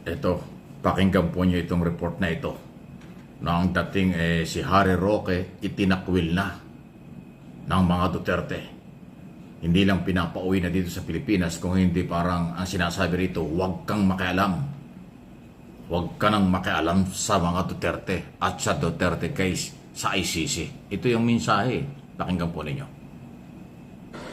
Ito, pakinggan po niyo itong report na ito. Na ang dating si Harry Roque itinakwil na ng mga Duterte. Hindi lang pinapauwi na dito sa Pilipinas, kung hindi parang ang sinasabi rito, huwag kang makialam. Huwag ka nang makialam sa mga Duterte at sa Duterte case sa ICC. Ito yung mensahe. Pakinggan po ninyo.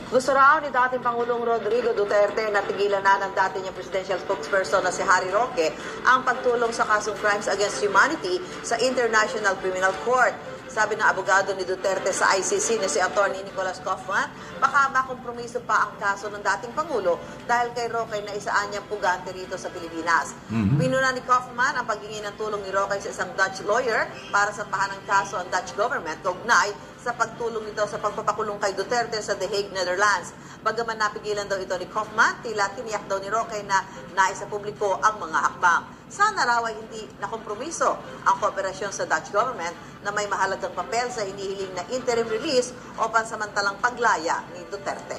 Gusto raw ni dating Pangulong Rodrigo Duterte na tigilan na ng dati niyang presidential spokesperson na si Harry Roque ang pagtulong sa kasong crimes against humanity sa International Criminal Court. Sabi ng abogado ni Duterte sa ICC na si Attorney Nicholas Kaufman, baka makompromiso pa ang kaso ng dating Pangulo dahil kay Roque na isaan niyang pugante rito sa Pilipinas. Pinuna ni Kaufman ang paghingi ng tulong ni Roque sa isang Dutch lawyer para sampahan ng kaso ang Dutch government kaugnay sa pagtulong nito sa pagpapakulong kay Duterte sa The Hague, Netherlands. Bagaman napigilan daw ito ni Kaufman, tila tiniyak daw ni Roque na nais sa publiko ang mga hakbang. Sana raw ay hindi nakompromiso ang kooperasyon sa Dutch government na may mahalagang papel sa hinihiling na interim release o pansamantalang paglaya ni Duterte.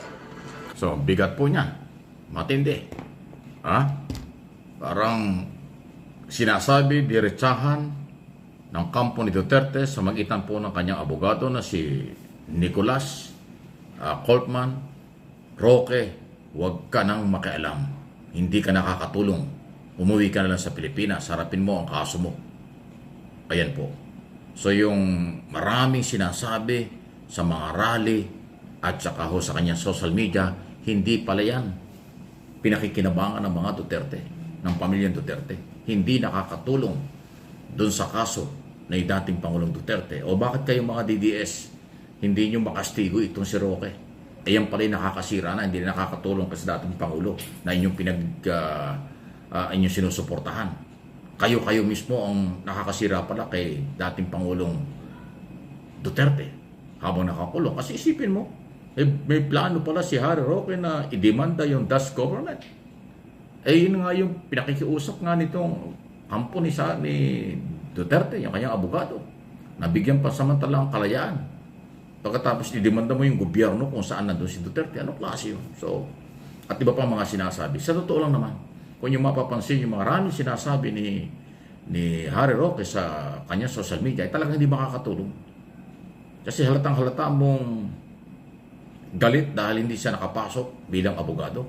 So, bigat po niya. Matindi. Ha? Parang sinasabi, diretsahan ng kampo ni Duterte sa magitan po ng kanyang abogado na si Nicholas Kaufman. Roque, huwag ka nang makialam. Hindi ka nakakatulong. Umuwi ka na lang sa Pilipinas. Harapin mo ang kaso mo. Ayan po. So yung maraming sinasabi sa mga rally at saka ho sa kanyang social media, hindi pala yan pinakikinabangan ng mga Duterte, ng pamilyang Duterte. Hindi nakakatulong doon sa kaso na dating Pangulong Duterte. O bakit kayo mga DDS hindi nyo makastigo itong si Roque? Ayan pala yung nakakasira na, hindi na nakakatulong kasi dating Pangulo na inyong inyong sinusuportahan. Kayo mismo ang nakakasira pala kay dating Pangulong Duterte habang nakakulong. Kasi isipin mo, may plano pala si Harry Roque na idemanda yung Dutch government. Yun nga yung pinakikiusap nga nitong kampo ni Duterte, yung kanyang abogado. Nabigyan pa samantalang kalayaan. Pagkatapos idemanda mo yung gobyerno kung saan nandun si Duterte. Ano klase yun? So, at iba pa mga sinasabi. Sa totoo lang naman, kung yung mapapansin yung mga maraming sinasabi ni Harry Roque sa kanyang social media, ay talagang hindi makakatulong. Kasi halatang halata mong galit dahil hindi siya nakapasok bilang abogado.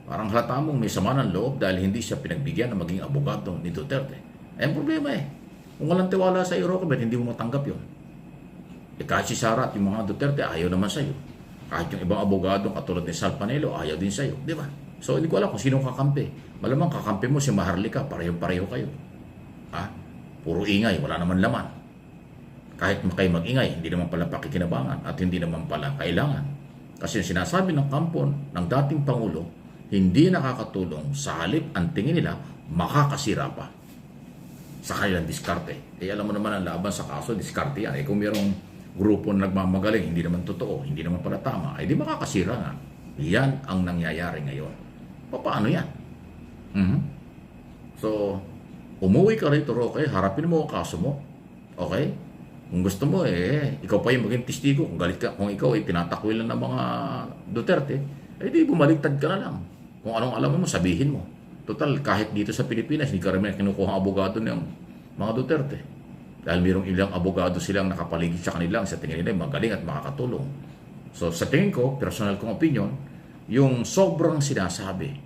Parang halata mong may sama ng loob dahil hindi siya pinagbigyan na maging abogado ni Duterte. Ang problema kung walang tiwala sa iyo, Roque, ba't hindi mo matanggap yun? Kahit si Sara at yung mga Duterte, ayaw naman sa'yo. Kahit yung ibang abogado katulad ni Sal Panelo, ayaw din sa'yo. Di ba? So, hindi ko alam kung sinong kakampi. Malamang kakampi mo si Maharlika, pareho-pareho kayo. Puro ingay, wala naman laman. Kahit kayo mag-ingay, hindi naman pala pakikinabangan at hindi naman pala kailangan. Kasi yung sinasabi ng kampo ng dating Pangulo, hindi nakakatulong, sa halip ang tingin nila, makakasira pa sa kanilang diskarte. Alam mo naman ang laban sa kaso, diskarte yan. Kung mayroong grupo na nagmamagaling, hindi naman totoo, hindi naman pala tama, di makakasira nga. Yan ang nangyayari ngayon. Paano yan? So, umuwi ka rito, Roque, harapin mo ang kaso mo. Okay? Kung gusto mo, ikaw pa yung maging testigo. Kung galit ka, kung ikaw ay tinatakwilan ng mga Duterte, di bumaliktad ka na lang. Kung anong alam mo, sabihin mo. Total, kahit dito sa Pilipinas, hindi ka rin kinukuha ang abogado ng mga Duterte. Dahil mayroong ilang abogado silang nakapaligid sa kanilang sa tingin nila magaling at makakatulong. So sa tingin ko, personal kong opinion, yung sobrang sinasabi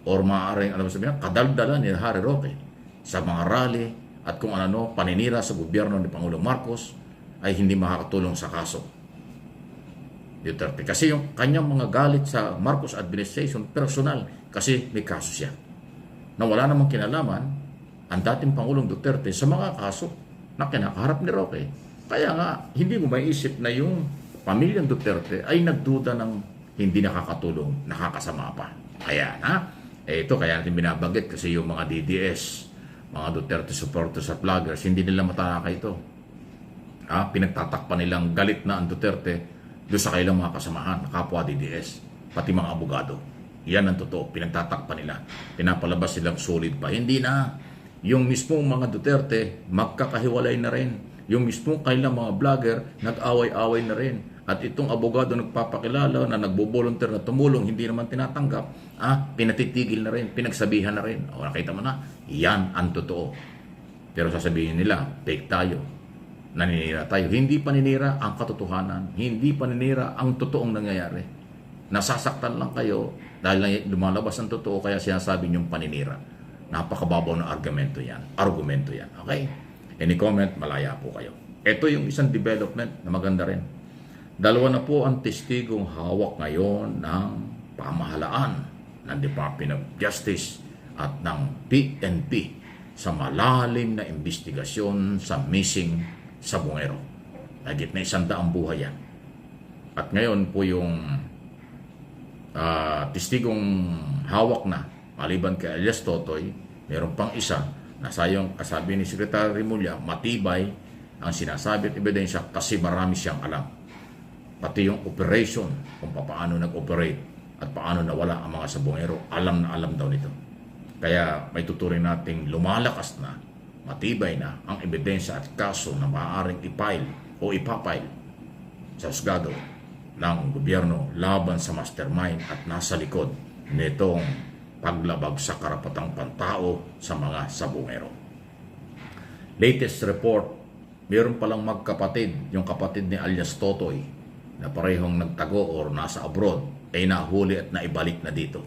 or maaaring kadaldalan ni Harry Roque sa mga rally at kung ano paninira sa gobyerno ni Pangulong Marcos ay hindi makakatulong sa kaso Duterte. Kasi yung kanyang mga galit sa Marcos administration, personal, kasi may kaso siya na wala namang kinalaman ang dating Pangulong Duterte sa mga kaso na kinakaharap ni Roque. Kaya nga, hindi mo maiisip na yung pamilyang Duterte ay nagduda ng hindi nakakatulong, nakakasama pa. Kaya ito kaya natin binabanggit kasi yung mga DDS, mga Duterte supporters at vloggers, hindi nila matalaka ito. Pinagtatakpan nilang galit na ang Duterte doon sa kailang mga kasamahan, kapwa DDS, pati mga abogado. Yan ang totoo, pinagtatakpan nila. Pinapalabas silang solid pa. Hindi na. Yung mismong mga Duterte, magkakahiwalay na rin. Yung mismong kailang mga vlogger, nag-away-away na rin. At itong abogado nagpapakilala na nagbo-volunteer na tumulong, hindi naman tinatanggap, pinatitigil na rin, pinagsabihan na rin. O nakita mo na, yan ang totoo. Pero sasabihin nila, fake tayo, naninira tayo. Hindi paninira ang katotohanan, hindi paninira ang totoong nangyayari. Nasasaktan lang kayo dahil lumalabas ang totoo, kaya sinasabi niyong paninira. Napakababaw na argumento yan. Okay? Any comment, malaya po kayo. Ito yung isang development na maganda rin. Dalawa na po ang testigong hawak ngayon ng pamahalaan ng Department of Justice at ng PNP sa malalim na investigasyon sa missing Sabongero. Higit na 100 buhay yan. At ngayon po yung testigong hawak na, maliban kay alias Totoy, meron pang isa na sayang, kasabi ni Secretary Remulla, matibay ang sinasabi at ebidensya kasi marami siyang alam. Pati yung operation, kung paano nag-operate at paano nawala ang mga Sabongero, alam na alam daw nito. Kaya may tuturing nating lumalakas na, matibay na ang ebidensya at kaso na maaaring i-file o ipapile sa husgado ng gobyerno laban sa mastermind at nasa likod nitong paglabag sa karapatang pantao sa mga Sabongero. Latest report, mayroon palang magkapatid, yung kapatid ni alias Totoy, na parehong nagtago or nasa abroad, ay nahuli at naibalik na dito.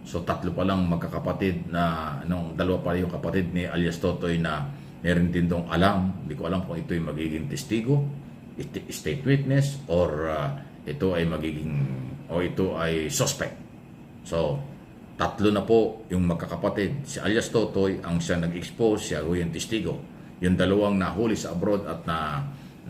So 3 pa lang magkakapatid na, dalawa pa yung kapatid ni alias Totoy na meron din dong alam, hindi ko alam kung ito ay magiging testigo, state witness, or ito ay ito ay suspect. So 3 na po yung magkakapatid. Si alias Totoy ang siya nag-expose, siya yung testigo. Yung dalawang nahuli sa abroad at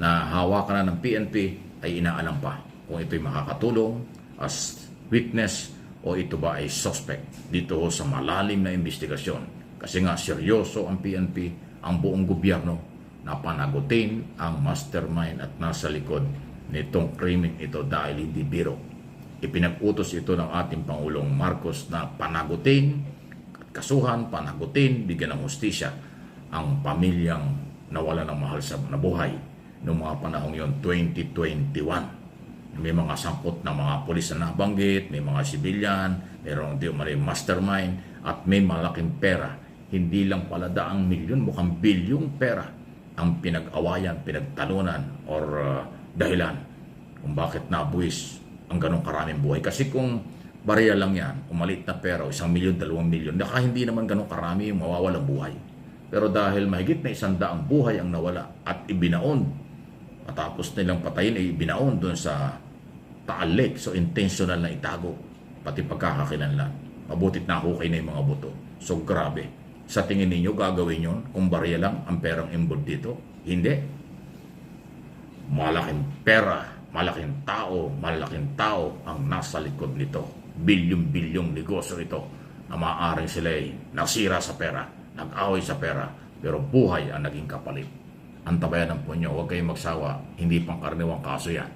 nahawakan na ng PNP ay inaalam pa kung ito'y makakatulong as witness o ito ba ay suspect dito sa malalim na investigasyon. Kasi nga seryoso ang PNP, ang buong gobyerno na panagutin ang mastermind at nasa likod nitong krimen ito dahil hindi biro. Ipinag-utos ito ng ating Pangulong Marcos na panagutin, kasuhan, panagutin, bigyan ng hustisya ang pamilyang nawala ng mahal sa nabuhay noong mga panahong yon, 2021. May mga sangkot na mga pulis na nabanggit, may mga sibilyan, mayroong mastermind, at may malaking pera. Hindi lang pala daang milyon, mukhang bilyong pera ang pinag-awayan, pinagtalunan, or dahilan kung bakit nabuwis ang ganong karaming buhay. Kasi kung barya lang yan, kung maliit na pera, 1 milyon, 2 milyon, hindi naman ganong karami yung mawawalang buhay. Pero dahil mahigit na 100 buhay ang nawala at ibinaon, matapos nilang patayin ay ibinaon doon sa Taal Lake. So intentional na itago, pati pagkakakilanlan. Mabutit na hukay na yung mga buto. So grabe. Sa tingin ninyo gagawin yun kung barya lang ang perang involved dito? Hindi. Malaking pera, malaking tao ang nasa likod nito. Bilyong-bilyong negosyo ito na maaaring sila ay nasira sa pera, nag-away sa pera, pero buhay ang naging kapalit. Antabayan po nyo, huwag kayong magsawa, hindi pang karaniwang kaso yan.